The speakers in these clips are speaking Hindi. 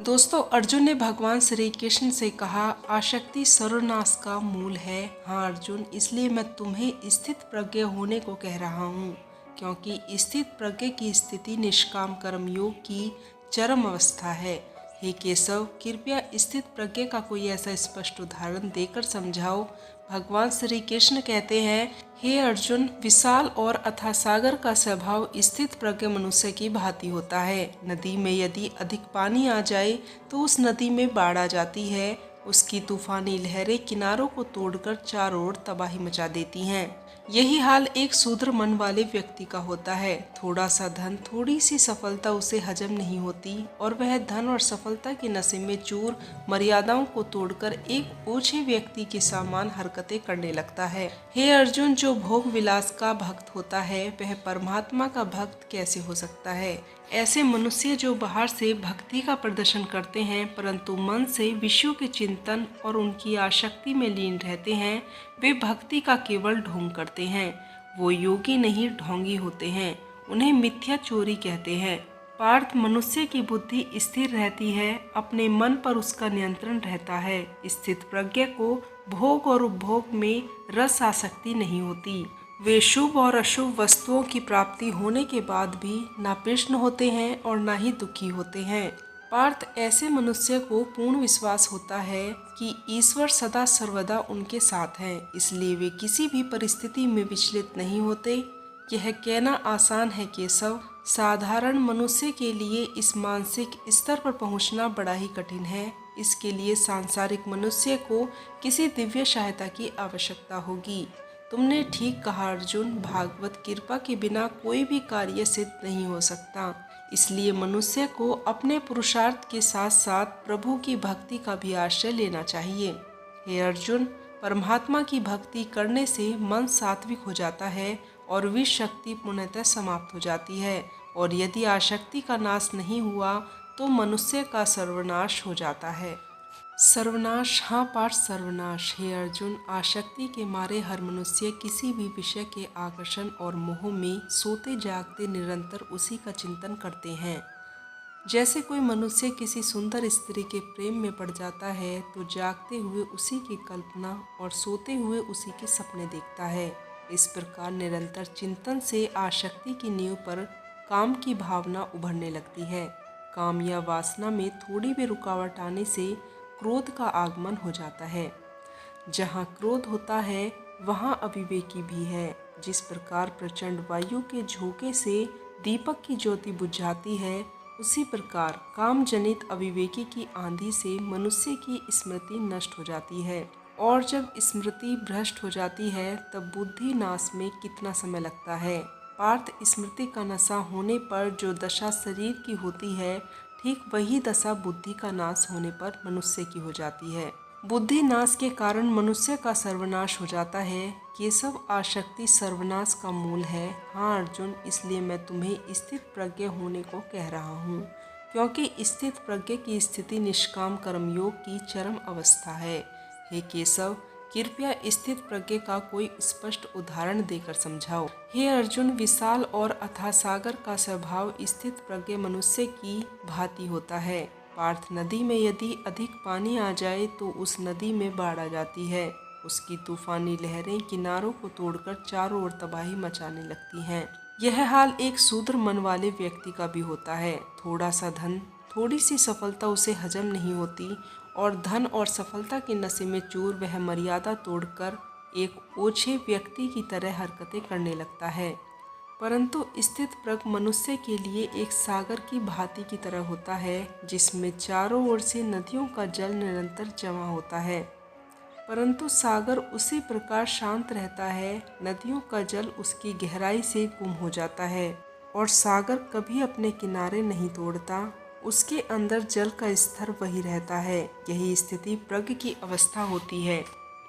दोस्तों, अर्जुन ने भगवान श्री कृष्ण से कहा, आसक्ति सर्वनाश का मूल है। हाँ अर्जुन, इसलिए मैं तुम्हें स्थित प्रज्ञ होने को कह रहा हूँ, क्योंकि स्थित प्रज्ञ की स्थिति निष्काम कर्म योग की चरम अवस्था है। हे केशव, कृपया स्थित प्रज्ञ का कोई ऐसा स्पष्ट उदाहरण देकर समझाओ। भगवान श्री कृष्ण कहते हैं, हे अर्जुन, विशाल और अथाह सागर का स्वभाव स्थित प्रज्ञ मनुष्य की भांति होता है। नदी में यदि अधिक पानी आ जाए तो उस नदी में बाढ़ आ जाती है। उसकी तूफानी लहरें किनारों को तोड़कर चारों ओर तबाही मचा देती हैं। यही हाल एक शूद्र मन वाले व्यक्ति का होता है। थोड़ा सा धन, थोड़ी सी सफलता उसे हजम नहीं होती और वह धन और सफलता के नशे में चूर मर्यादाओं को तोड़कर एक ओछे व्यक्ति के समान हरकतें करने लगता है। हे अर्जुन, जो भोग विलास का भक्त होता है वह परमात्मा का भक्त कैसे हो सकता है? ऐसे मनुष्य जो बाहर से भक्ति का प्रदर्शन करते हैं परंतु मन से विषयों के चिंतन और उनकी आसक्ति में लीन रहते हैं, वे भक्ति का केवल ढोंग करते हैं। वो योगी नहीं, ढोंगी होते हैं। उन्हें मिथ्या चोरी कहते हैं। पार्थ, मनुष्य की बुद्धि स्थिर रहती है, अपने मन पर उसका नियंत्रण रहता है। स्थित प्रज्ञ को भोग और उपभोग में रस आसक्ति नहीं होती। वे शुभ और अशुभ वस्तुओं की प्राप्ति होने के बाद भी ना प्रसन्न होते हैं और ना ही दुखी होते हैं। पार्थ, ऐसे मनुष्य को पूर्ण विश्वास होता है कि ईश्वर सदा सर्वदा उनके साथ है, इसलिए वे किसी भी परिस्थिति में विचलित नहीं होते। यह कहना आसान है केशव, साधारण मनुष्य के लिए इस मानसिक स्तर पर पहुंचना बड़ा ही कठिन है। इसके लिए सांसारिक मनुष्य को किसी दिव्य सहायता की आवश्यकता होगी। तुमने ठीक कहा अर्जुन, भागवत कृपा के बिना कोई भी कार्य सिद्ध नहीं हो सकता। इसलिए मनुष्य को अपने पुरुषार्थ के साथ साथ प्रभु की भक्ति का भी आश्रय लेना चाहिए। हे अर्जुन, परमात्मा की भक्ति करने से मन सात्विक हो जाता है और विष शक्ति पूर्णतः समाप्त हो जाती है, और यदि आसक्ति का नाश नहीं हुआ तो मनुष्य का सर्वनाश हो जाता है। सर्वनाश, हाँ पार्थ, सर्वनाश। हे अर्जुन, आसक्ति के मारे हर मनुष्य किसी भी विषय के आकर्षण और मोह में सोते जागते निरंतर उसी का चिंतन करते हैं। जैसे कोई मनुष्य किसी सुंदर स्त्री के प्रेम में पड़ जाता है तो जागते हुए उसी की कल्पना और सोते हुए उसी के सपने देखता है। इस प्रकार निरंतर चिंतन से आसक्ति की नींव पर काम की भावना उभरने लगती है। काम या वासना में थोड़ी भी रुकावट आने से क्रोध का आगमन हो जाता है। जहाँ क्रोध होता है वहाँ अविवेकी भी है। जिस प्रकार प्रचंड वायु के झोंके से दीपक की ज्योति बुझ जाती है, उसी प्रकार काम जनित अविवेकी की आंधी से मनुष्य की स्मृति नष्ट हो जाती है। और जब स्मृति भ्रष्ट हो जाती है तब बुद्धि नाश में कितना समय लगता है। पार्थ, स्मृति का नशा होने पर जो दशा शरीर की होती है, ठीक वही दशा बुद्धि का नाश होने पर मनुष्य की हो जाती है। बुद्धि नाश के कारण मनुष्य का सर्वनाश हो जाता है। केशव, आसक्ति सर्वनाश का मूल है। हाँ अर्जुन, इसलिए मैं तुम्हें स्थित प्रज्ञ होने को कह रहा हूँ, क्योंकि स्थित प्रज्ञ की स्थिति निष्काम कर्मयोग की चरम अवस्था है। हे केशव, कृपया स्थित प्रज्ञ का कोई स्पष्ट उदाहरण देकर समझाओ। हे अर्जुन, विशाल और अथाह सागर का स्वभाव स्थित प्रज्ञ मनुष्य की भांति होता है। पार्थ, नदी में यदि अधिक पानी आ जाए तो उस नदी में बाढ़ आ जाती है। उसकी तूफानी लहरें किनारों को तोड़कर चारों ओर तबाही मचाने लगती हैं। यह हाल एक शूद्र मन वाले व्यक्ति का भी होता है। थोड़ा सा धन, थोड़ी सी सफलता उसे हजम नहीं होती और धन और सफलता के नशे में चूर वह मर्यादा तोड़कर एक ओछे व्यक्ति की तरह हरकतें करने लगता है। परंतु स्थित प्रज्ञ मनुष्य के लिए एक सागर की भांति की तरह होता है, जिसमें चारों ओर से नदियों का जल निरंतर जमा होता है, परंतु सागर उसी प्रकार शांत रहता है। नदियों का जल उसकी गहराई से गुम हो जाता है और सागर कभी अपने किनारे नहीं तोड़ता। उसके अंदर जल का स्तर वही रहता है। यही स्थिति प्रज्ञ की अवस्था होती है।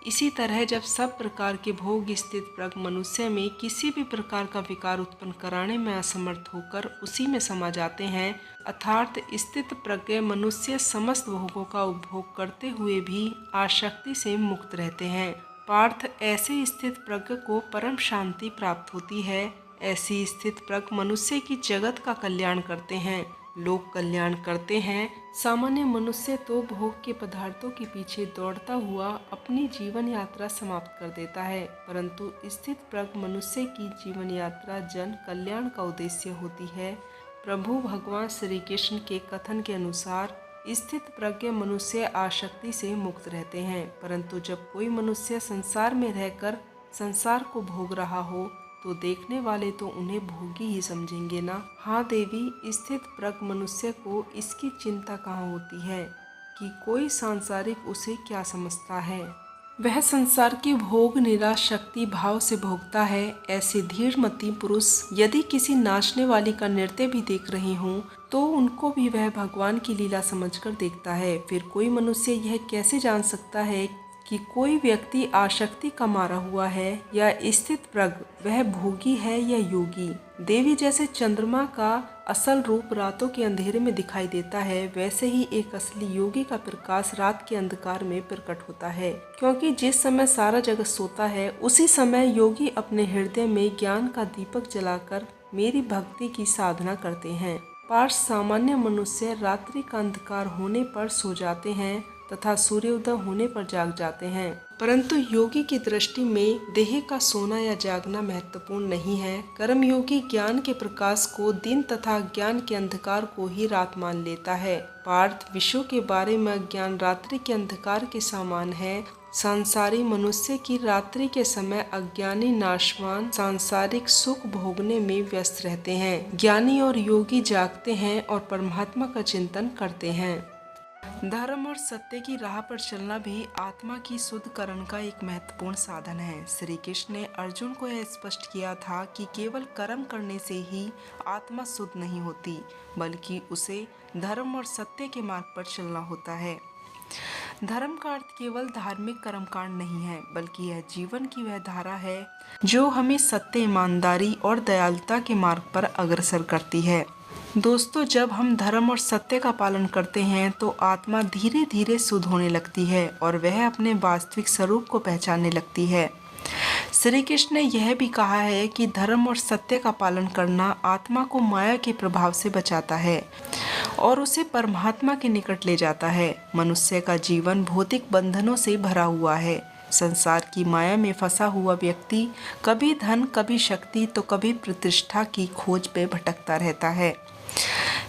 इसी तरह जब सब प्रकार के भोग स्थित प्रज्ञ मनुष्य में किसी भी प्रकार का विकार उत्पन्न कराने में असमर्थ होकर उसी में समा जाते हैं, अर्थात स्थित प्रज्ञ मनुष्य समस्त भोगों का उपभोग करते हुए भी आसक्ति से मुक्त रहते हैं। पार्थ, ऐसे स्थित प्रज्ञ को परम शांति प्राप्त होती है। ऐसी स्थित प्रज्ञ मनुष्य की जगत का कल्याण करते हैं। लोक कल्याण करते हैं। सामान्य मनुष्य तो भोग के पदार्थों के पीछे दौड़ता हुआ अपनी जीवन यात्रा समाप्त कर देता है, परंतु स्थित प्रज्ञ मनुष्य की जीवन यात्रा जन कल्याण का उद्देश्य होती है। प्रभु भगवान श्री कृष्ण के कथन के अनुसार स्थित प्रज्ञ मनुष्य आसक्ति से मुक्त रहते हैं, परंतु जब कोई मनुष्य संसार में रहकर संसार को भोग रहा हो तो देखने वाले तो उन्हें भोगी ही समझेंगे ना। हाँ देवी, स्थित प्रज्ञ मनुष्य को इसकी चिंता कहाँ होती है कि कोई सांसारिक उसे क्या समझता है। वह संसार की भोग निराशक्ति भाव से भोगता है। ऐसे धीरमती पुरुष यदि किसी नाचने वाली का नृत्य भी देख रहे हों तो उनको भी वह भगवान की लीला समझकर देखता है। फिर कोई मनुष्य यह कैसे जान सकता है कि कोई व्यक्ति आसक्ति का मारा हुआ है या स्थित प्रज्ञ, वह भोगी है या योगी। देवी, जैसे चंद्रमा का असल रूप रातों के अंधेरे में दिखाई देता है, वैसे ही एक असली योगी का प्रकाश रात के अंधकार में प्रकट होता है, क्योंकि जिस समय सारा जगत सोता है उसी समय योगी अपने हृदय में ज्ञान का दीपक जलाकर मेरी भक्ति की साधना करते हैं। पार्थ, सामान्य मनुष्य रात्रि का अंधकार होने पर सो जाते हैं तथा सूर्योदय होने पर जाग जाते हैं, परंतु योगी की दृष्टि में देह का सोना या जागना महत्वपूर्ण नहीं है। कर्मयोगी ज्ञान के प्रकाश को दिन तथा ज्ञान के अंधकार को ही रात मान लेता है। पार्थ, विश्व के बारे में ज्ञान रात्रि के अंधकार के समान है। सांसारी मनुष्य की रात्रि के समय अज्ञानी नाशवान सांसारिक सुख भोगने में व्यस्त रहते हैं। ज्ञानी और योगी जागते हैं और परमात्मा का चिंतन करते हैं। धर्म और सत्य की राह पर चलना भी आत्मा की शुद्धिकरण का एक महत्वपूर्ण साधन है। श्री कृष्ण ने अर्जुन को यह स्पष्ट किया था कि केवल कर्म करने से ही आत्मा शुद्ध नहीं होती, बल्कि उसे धर्म और सत्य के मार्ग पर चलना होता है। धर्म का अर्थ केवल धार्मिक कर्मकांड नहीं है, बल्कि यह जीवन की वह धारा है जो हमें सत्य, ईमानदारी और दयालुता के मार्ग पर अग्रसर करती है। दोस्तों, जब हम धर्म और सत्य का पालन करते हैं तो आत्मा धीरे धीरे शुद्ध होने लगती है और वह अपने वास्तविक स्वरूप को पहचानने लगती है। श्री कृष्ण ने यह भी कहा है कि धर्म और सत्य का पालन करना आत्मा को माया के प्रभाव से बचाता है और उसे परमात्मा के निकट ले जाता है। मनुष्य का जीवन भौतिक बंधनों से भरा हुआ है। संसार की माया में फंसा हुआ व्यक्ति कभी धन, कभी शक्ति तो कभी प्रतिष्ठा की खोज पे भटकता रहता है।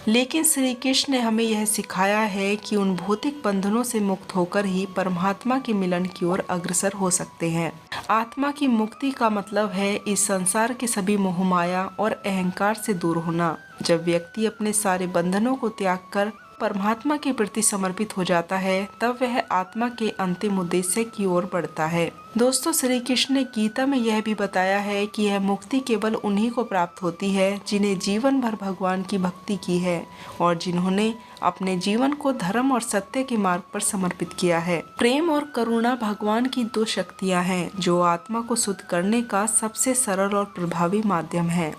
लेकिन श्री कृष्ण ने हमें यह सिखाया है कि उन भौतिक बंधनों से मुक्त होकर ही परमात्मा के मिलन की ओर अग्रसर हो सकते हैं। आत्मा की मुक्ति का मतलब है इस संसार के सभी मोह माया और अहंकार से दूर होना। जब व्यक्ति अपने सारे बंधनों को त्याग कर परमात्मा के प्रति समर्पित हो जाता है, तब वह आत्मा के अंतिम उद्देश्य की ओर बढ़ता है। दोस्तों, श्री कृष्ण ने गीता में यह भी बताया है कि यह मुक्ति केवल उन्हीं को प्राप्त होती है जिन्हें जीवन भर भगवान की भक्ति की है और जिन्होंने अपने जीवन को धर्म और सत्य के मार्ग पर समर्पित किया है। प्रेम और करुणा भगवान की दो शक्तियाँ हैं जो आत्मा को शुद्ध करने का सबसे सरल और प्रभावी माध्यम है।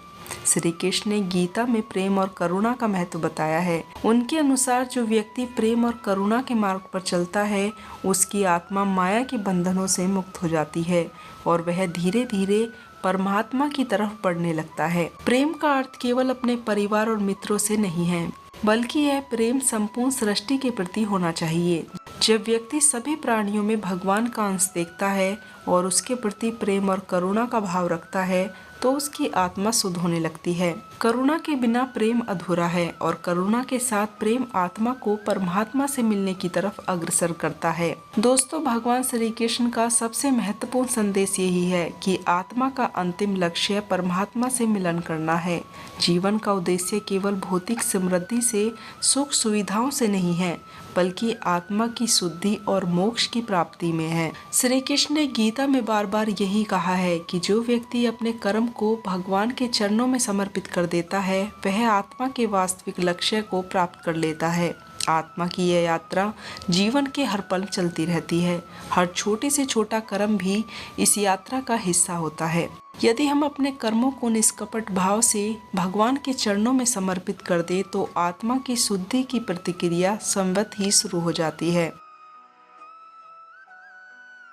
श्री कृष्ण ने गीता में प्रेम और करुणा का महत्व बताया है। उनके अनुसार जो व्यक्ति प्रेम और करुणा के मार्ग पर चलता है उसकी आत्मा माया के बंधनों से मुक्त हो जाती है और वह धीरे धीरे परमात्मा की तरफ बढ़ने लगता है। प्रेम का अर्थ केवल अपने परिवार और मित्रों से नहीं है, बल्कि यह प्रेम संपूर्ण सृष्टि के प्रति होना चाहिए। जब व्यक्ति सभी प्राणियों में भगवान का अंश देखता है और उसके प्रति प्रेम और करुणा का भाव रखता है तो उसकी आत्मा शुद्ध होने लगती है। करुणा के बिना प्रेम अधूरा है और करुणा के साथ प्रेम आत्मा को परमात्मा से मिलने की तरफ अग्रसर करता है। दोस्तों, भगवान श्री कृष्ण का सबसे महत्वपूर्ण संदेश यही है कि आत्मा का अंतिम लक्ष्य परमात्मा से मिलन करना है। जीवन का उद्देश्य केवल भौतिक समृद्धि से, सुख सुविधाओं से नहीं है, बल्कि आत्मा की शुद्धि और मोक्ष की प्राप्ति में है। श्री कृष्ण ने गीता में बार बार यही कहा है कि जो व्यक्ति अपने कर्म को भगवान के चरणों में समर्पित कर देता है वह आत्मा के वास्तविक लक्ष्य को प्राप्त कर लेता है। आत्मा की यह यात्रा जीवन के हर पल चलती रहती है। हर छोटे से छोटा कर्म भी इस यात्रा का हिस्सा होता है। यदि हम अपने कर्मों को निष्कपट भाव से भगवान के चरणों में समर्पित कर दें तो आत्मा की शुद्धि की प्रक्रिया स्वतः ही शुरू हो जाती है।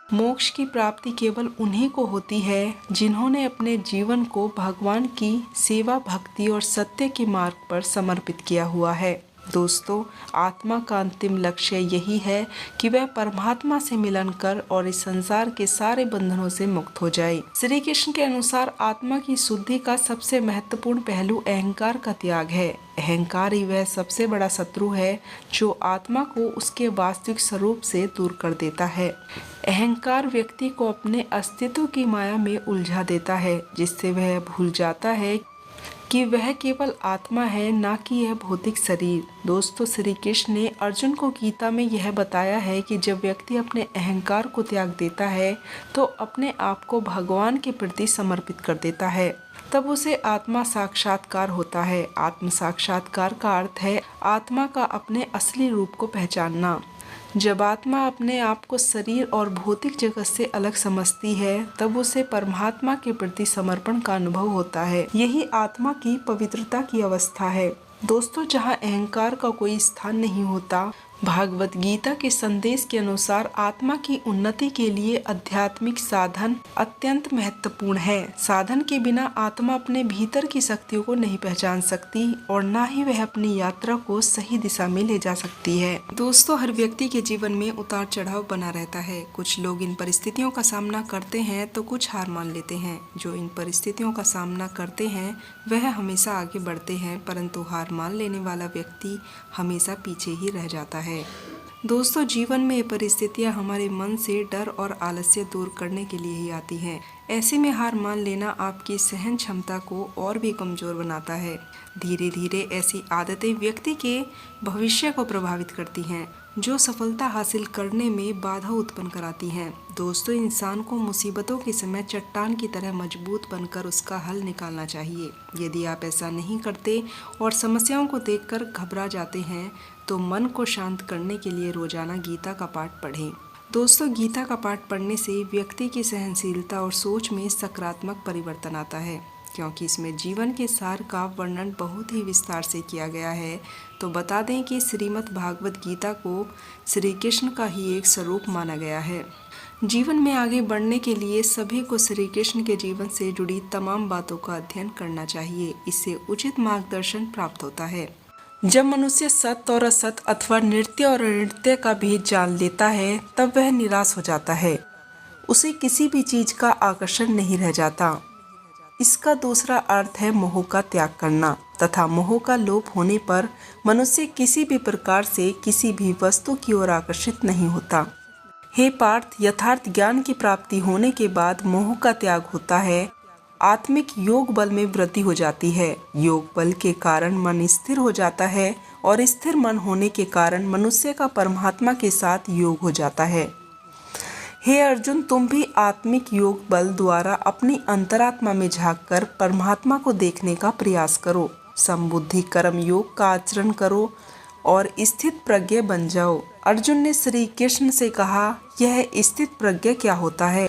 मोक्ष की प्राप्ति केवल उन्हीं को होती है जिन्होंने अपने जीवन को भगवान की सेवा, भक्ति और सत्य के मार्ग पर समर्पित किया हुआ है। दोस्तों, आत्मा का अंतिम लक्ष्य यही है कि वह परमात्मा से मिलन कर और इस संसार के सारे बंधनों से मुक्त हो जाए। श्री कृष्ण के अनुसार आत्मा की शुद्धि का सबसे महत्वपूर्ण पहलू अहंकार का त्याग है। अहंकार ही वह सबसे बड़ा शत्रु है जो आत्मा को उसके वास्तविक स्वरूप से दूर कर देता है। अहंकार व्यक्ति को अपने अस्तित्व की माया में उलझा देता है, जिससे वह भूल जाता है कि वह केवल आत्मा है, ना कि यह भौतिक शरीर। दोस्तों, श्री कृष्ण ने अर्जुन को गीता में यह बताया है कि जब व्यक्ति अपने अहंकार को त्याग देता है तो अपने आप को भगवान के प्रति समर्पित कर देता है, तब उसे आत्मा साक्षात्कार होता है। आत्म साक्षात्कार का अर्थ है आत्मा का अपने असली रूप को पहचानना। जब आत्मा अपने आप को शरीर और भौतिक जगत से अलग समझती है तब उसे परमात्मा के प्रति समर्पण का अनुभव होता है। यही आत्मा की पवित्रता की अवस्था है। दोस्तों, जहाँ अहंकार का कोई स्थान नहीं होता, भागवत गीता के संदेश के अनुसार आत्मा की उन्नति के लिए आध्यात्मिक साधन अत्यंत महत्वपूर्ण है। साधन के बिना आत्मा अपने भीतर की शक्तियों को नहीं पहचान सकती और ना ही वह अपनी यात्रा को सही दिशा में ले जा सकती है। दोस्तों, हर व्यक्ति के जीवन में उतार चढ़ाव बना रहता है। कुछ लोग इन परिस्थितियों का सामना करते हैं तो कुछ हार मान लेते हैं। जो इन परिस्थितियों का सामना करते हैं वह हमेशा आगे बढ़ते हैं, परंतु हार मान लेने वाला व्यक्ति हमेशा पीछे ही रह जाता है। दोस्तों, जीवन में ये परिस्थितियां हमारे मन से डर और आलस्य दूर करने के लिए ही आती हैं। ऐसे में हार मान लेना आपकी सहन क्षमता को और भी कमजोर बनाता है। धीरे धीरे ऐसी आदतें व्यक्ति के भविष्य को प्रभावित करती हैं, जो सफलता हासिल करने में बाधा उत्पन्न कराती हैं। दोस्तों, इंसान को मुसीबतों के समय चट्टान की तरह मजबूत बनकर उसका हल निकालना चाहिए। यदि आप ऐसा नहीं करते और समस्याओं को देखकर घबरा जाते हैं तो मन को शांत करने के लिए रोजाना गीता का पाठ पढ़ें। दोस्तों, गीता का पाठ पढ़ने से व्यक्ति की सहनशीलता और सोच में सकारात्मक परिवर्तन आता है, क्योंकि इसमें जीवन के सार का वर्णन बहुत ही विस्तार से किया गया है। तो बता दें कि श्रीमद् भागवत गीता को श्री कृष्ण का ही एक स्वरूप माना गया है। जीवन में आगे बढ़ने के लिए सभी को श्री कृष्ण के जीवन से जुड़ी तमाम बातों का अध्ययन करना चाहिए। इससे उचित मार्गदर्शन प्राप्त होता है। जब मनुष्य सत्य और असत्य अथवा नृत्य और अनृत्य का भेद जान लेता है तब वह निराश हो जाता है। उसे किसी भी चीज का आकर्षण नहीं रह जाता। इसका दूसरा अर्थ है मोह का त्याग करना, तथा मोह का लोप होने पर मनुष्य किसी भी प्रकार से किसी भी वस्तु की ओर आकर्षित नहीं होता। हे पार्थ, यथार्थ ज्ञान की प्राप्ति होने के बाद मोह का त्याग होता है। आत्मिक योग बल में वृद्धि हो जाती है। योग बल के कारण मन स्थिर हो जाता है और स्थिर मन होने के कारण मनुष्य का परमात्मा के साथ योग हो जाता है। हे अर्जुन, तुम भी आत्मिक योग बल द्वारा अपनी अंतरात्मा में झांककर परमात्मा को देखने का प्रयास करो। समबुद्धि कर्म योग का आचरण करो और स्थित प्रज्ञ बन जाओ। अर्जुन ने श्री कृष्ण से कहा, यह स्थित प्रज्ञ क्या होता है,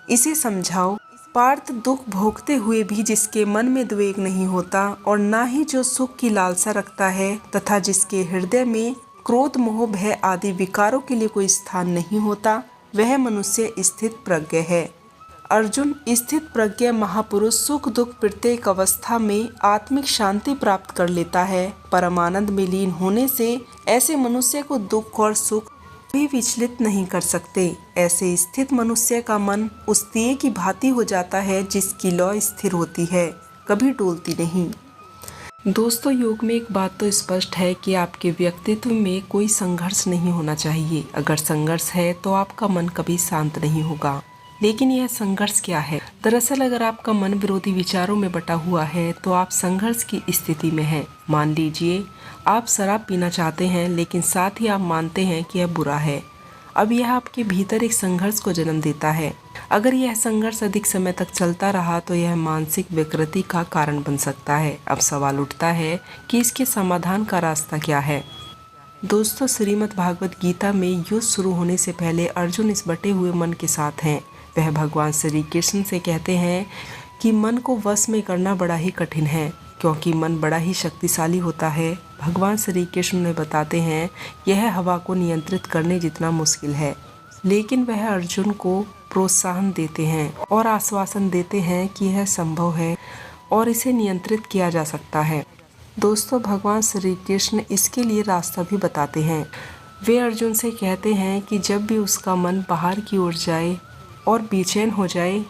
इसे समझाओ। पार्थ, दुख भोगते हुए भी जिसके मन में द्वेग नहीं होता और ना ही जो सुख की लालसा रखता है तथा जिसके हृदय में क्रोध मोह भय आदि विकारों के लिए कोई स्थान नहीं होता, वह मनुष्य स्थित प्रज्ञ है। अर्जुन, स्थित प्रज्ञ महापुरुष सुख दुख प्रत्येक अवस्था में आत्मिक शांति प्राप्त कर लेता है। परमानंद में लीन होने से ऐसे मनुष्य को दुख और सुख भी विचलित नहीं कर सकते। ऐसे स्थित मनुष्य का मन उस दिए की भांति हो जाता है जिसकी लौ स्थिर होती है, कभी डोलती नहीं। दोस्तों, योग में एक बात तो स्पष्ट है कि आपके व्यक्तित्व में कोई संघर्ष नहीं होना चाहिए। अगर संघर्ष है तो आपका मन कभी शांत नहीं होगा। लेकिन यह संघर्ष क्या है? दरअसल अगर आपका मन विरोधी विचारों में बटा हुआ है तो आप संघर्ष की स्थिति में हैं। मान लीजिए आप शराब पीना चाहते हैं लेकिन साथ ही आप मानते हैं कि यह बुरा है। अब यह आपके भीतर एक संघर्ष को जन्म देता है। अगर यह संघर्ष अधिक समय तक चलता रहा तो यह मानसिक विकृति का कारण बन सकता है। अब सवाल उठता है कि इसके समाधान का रास्ता क्या है। दोस्तों, श्रीमद् भागवत गीता में युद्ध शुरू होने से पहले अर्जुन इस बटे हुए मन के साथ हैं। वह भगवान श्री कृष्ण से कहते हैं कि मन को वश में करना बड़ा ही कठिन है, क्योंकि मन बड़ा ही शक्तिशाली होता है। भगवान श्री कृष्ण ने बताते हैं, यह हवा को नियंत्रित करने जितना मुश्किल है। लेकिन वह अर्जुन को प्रोत्साहन देते हैं और आश्वासन देते हैं कि यह संभव है और इसे नियंत्रित किया जा सकता है। दोस्तों, भगवान श्री कृष्ण इसके लिए रास्ता भी बताते हैं। वे अर्जुन से कहते हैं कि जब भी उसका मन बाहर की ओर जाए और बेचैन हो जाए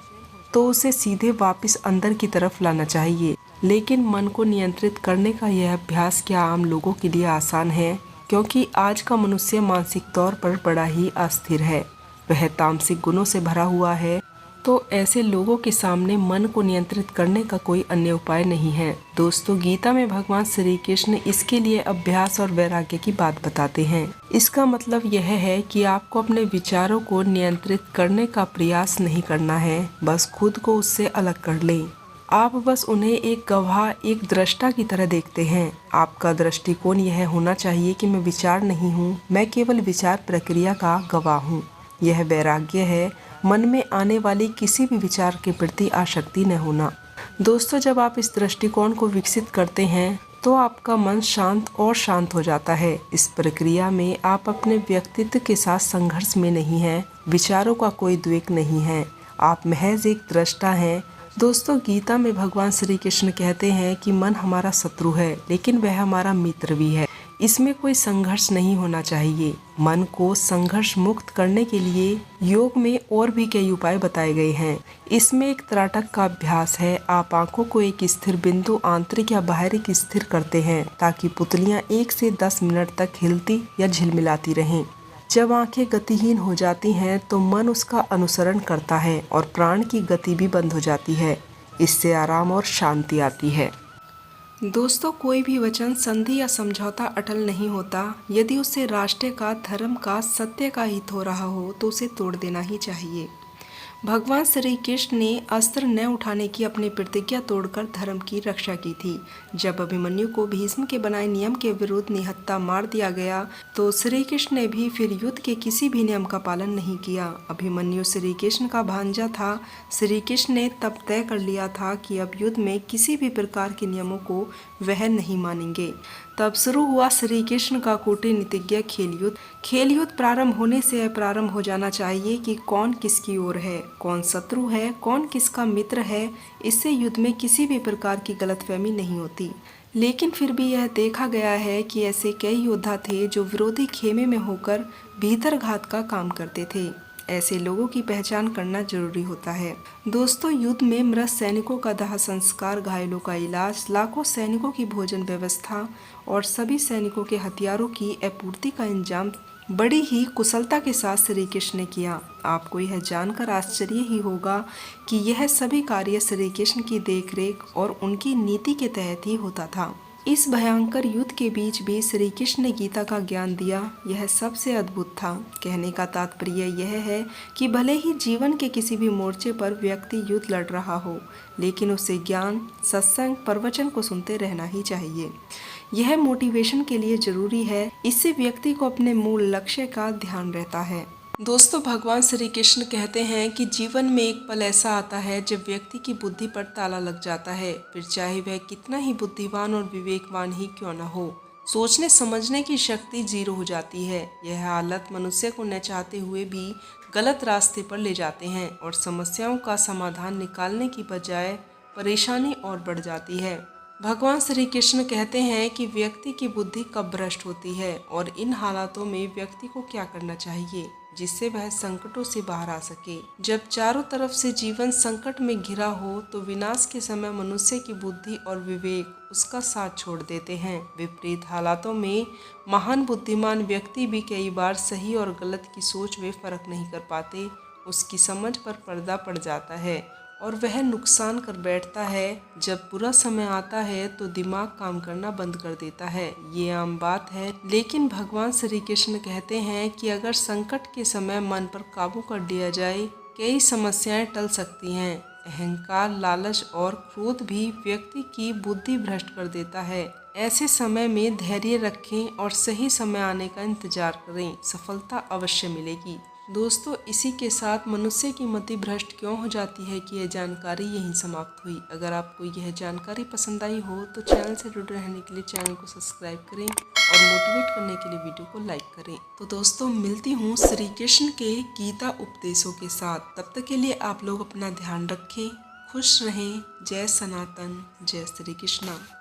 तो उसे सीधे वापस अंदर की तरफ लाना चाहिए। लेकिन मन को नियंत्रित करने का यह अभ्यास क्या आम लोगों के लिए आसान है? क्योंकि आज का मनुष्य मानसिक तौर पर बड़ा ही अस्थिर है, वह तामसिक गुणों से भरा हुआ है। तो ऐसे लोगों के सामने मन को नियंत्रित करने का कोई अन्य उपाय नहीं है। दोस्तों, गीता में भगवान श्री कृष्ण इसके लिए अभ्यास और वैराग्य की बात बताते हैं। इसका मतलब यह है कि आपको अपने विचारों को नियंत्रित करने का प्रयास नहीं करना है, बस खुद को उससे अलग कर लें। आप बस उन्हें एक गवाह, एक दृष्टा की तरह देखते हैं। आपका दृष्टिकोण यह होना चाहिए कि मैं विचार नहीं हूँ, मैं केवल विचार प्रक्रिया का गवाह हूँ। यह वैराग्य है, मन में आने वाली किसी भी विचार के प्रति आसक्ति न होना। दोस्तों, जब आप इस दृष्टिकोण को विकसित करते हैं तो आपका मन शांत और शांत हो जाता है। इस प्रक्रिया में आप अपने व्यक्तित्व के साथ संघर्ष में नहीं हैं, विचारों का कोई द्वेग नहीं है, आप महज एक दृष्टा हैं। दोस्तों, गीता में भगवान श्री कृष्ण कहते हैं कि मन हमारा शत्रु है, लेकिन वह हमारा मित्र भी है। इसमें कोई संघर्ष नहीं होना चाहिए। मन को संघर्ष मुक्त करने के लिए योग में और भी कई उपाय बताए गए हैं। इसमें एक त्राटक का अभ्यास है। आप आंखों को एक स्थिर बिंदु, आंतरिक या बाहरी स्थिर करते हैं ताकि पुतलियां 1 से 10 मिनट तक हिलती या झिलमिलाती रहें। जब आंखें गतिहीन हो जाती हैं तो मन उसका अनुसरण करता है और प्राण की गति भी बंद हो जाती है। इससे आराम और शांति आती है। दोस्तों, कोई भी वचन, संधि या समझौता अटल नहीं होता। यदि उससे राष्ट्र का, धर्म का, सत्य का हित हो रहा हो तो उसे तोड़ देना ही चाहिए। भगवान श्री कृष्ण ने अस्त्र न उठाने की अपनी प्रतिज्ञा तोड़कर धर्म की रक्षा की थी। जब अभिमन्यु को भीष्म के बनाए नियम के विरुद्ध निहत्था मार दिया गया तो श्री कृष्ण ने भी फिर युद्ध के किसी भी नियम का पालन नहीं किया। अभिमन्यु श्री कृष्ण का भांजा था। श्री कृष्ण ने तब तय कर लिया था कि अब युद्ध में किसी भी प्रकार के नियमों को वह नहीं मानेंगे। तब शुरू हुआ श्री कृष्ण का कूटनीतिज्ञ खेल युद्ध। खेल युद्ध प्रारंभ होने से प्रारंभ हो जाना चाहिए कि कौन किसकी ओर है, कौन शत्रु है, कौन किसका मित्र है। इससे युद्ध में किसी भी प्रकार की गलतफहमी नहीं होती। लेकिन फिर भी यह देखा गया है कि ऐसे कई योद्धा थे जो विरोधी खेमे में होकर भीतर घात का काम करते थे। ऐसे लोगों की पहचान करना जरूरी होता है। दोस्तों, युद्ध में मृत सैनिकों का दाह संस्कार, घायलों का इलाज, लाखों सैनिकों की भोजन व्यवस्था और सभी सैनिकों के हथियारों की आपूर्ति का इंतजाम बड़ी ही कुशलता के साथ श्री कृष्ण ने किया। आपको यह जानकर आश्चर्य ही होगा कि यह सभी कार्य श्री कृष्ण की देखरेख और उनकी नीति के तहत ही होता था। इस भयंकर युद्ध के बीच भी श्री कृष्ण ने गीता का ज्ञान दिया, यह सबसे अद्भुत था। कहने का तात्पर्य यह है कि भले ही जीवन के किसी भी मोर्चे पर व्यक्ति युद्ध लड़ रहा हो, लेकिन उसे ज्ञान, सत्संग, प्रवचन को सुनते रहना ही चाहिए। यह मोटिवेशन के लिए जरूरी है। इससे व्यक्ति को अपने मूल लक्ष्य का ध्यान रहता है। दोस्तों, भगवान श्री कृष्ण कहते हैं कि जीवन में एक पल ऐसा आता है जब व्यक्ति की बुद्धि पर ताला लग जाता है, फिर चाहे वह कितना ही बुद्धिमान और विवेकवान ही क्यों न हो। सोचने समझने की शक्ति जीरो हो जाती है। यह हालत मनुष्य को न चाहते हुए भी गलत रास्ते पर ले जाते हैं और समस्याओं का समाधान निकालने की बजाय परेशानी और बढ़ जाती है। भगवान श्री कृष्ण कहते हैं कि व्यक्ति की बुद्धि कब भ्रष्ट होती है और इन हालातों में व्यक्ति को क्या करना चाहिए जिससे वह संकटों से बाहर आ सके। जब चारों तरफ से जीवन संकट में घिरा हो तो विनाश के समय मनुष्य की बुद्धि और विवेक उसका साथ छोड़ देते हैं। विपरीत हालातों में महान बुद्धिमान व्यक्ति भी कई बार सही और गलत की सोच में फर्क नहीं कर पाते, उसकी समझ पर पर्दा पड़ जाता है और वह नुकसान कर बैठता है। जब बुरा समय आता है तो दिमाग काम करना बंद कर देता है, ये आम बात है। लेकिन भगवान श्री कृष्ण कहते हैं कि अगर संकट के समय मन पर काबू कर लिया जाए, कई समस्याएं टल सकती हैं। अहंकार, लालच और क्रोध भी व्यक्ति की बुद्धि भ्रष्ट कर देता है। ऐसे समय में धैर्य रखें और सही समय आने का इंतजार करें, सफलता अवश्य मिलेगी। दोस्तों, इसी के साथ मनुष्य की मति भ्रष्ट क्यों हो जाती है कि यह जानकारी यहीं समाप्त हुई। अगर आपको यह जानकारी पसंद आई हो तो चैनल से जुड़े रहने के लिए चैनल को सब्सक्राइब करें। और मोटिवेट करने के लिए वीडियो को लाइक करें। तो दोस्तों मिलती हूँ श्री कृष्ण के गीता उपदेशों के साथ। तब तक के लिए आप लोग अपना ध्यान रखें, खुश रहें। जय सनातन, जय श्री कृष्णा।